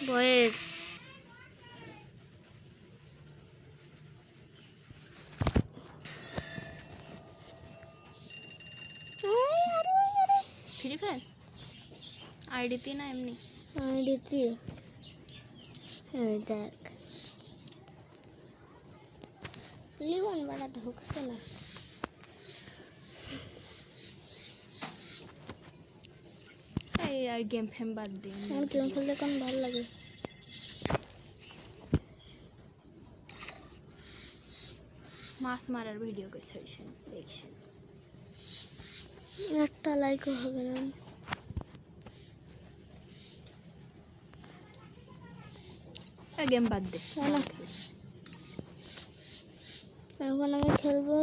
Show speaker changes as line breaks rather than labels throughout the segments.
voice free fire আইডিতে না এমনি আইডিতে দেখ লিওন বড় ঢুকছে না এই আর গেম ফেম বাদ দে আমার গেম খেলতে কোন ভালো লাগে মাছ মারার ভিডিও কই সাইছেন দেখছেন একটা লাইকও হবে না গেম বাদ দে এখন আমি খেলবো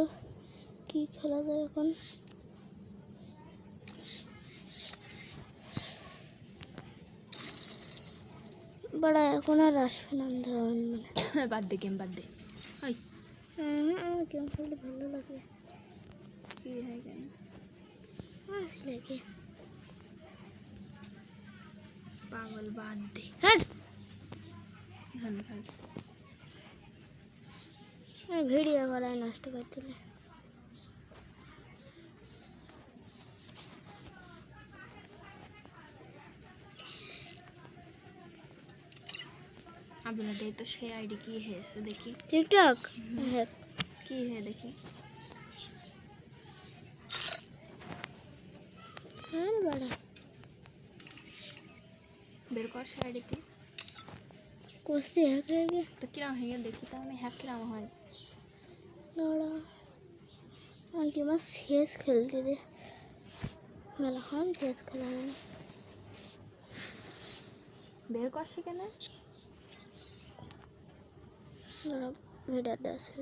কি খেলা যায় এখন বড়া এখন আর আসবে না ধন মানে বাদ দে গেম বাদ দে ওই গেম খেলতে ভালো লাগে কি হয় কেন আসি লাগে পাগল বাদ দে হট ধন খাস ভিডিও করায় নষ্ট করছিলে अबला दे तो शे आईडी की है ऐसे देखी टिकटॉक है की है देखी हां बड़ा बेर कर शे आईडी थी कोसी हैक है तो क्या है देखी तो मैं हैक किरा है बड़ा आगे मैं सीएस खेलती थी मेरा हम सीएस खेला मैंने बेर कर शे केना ভিডিওটা আছে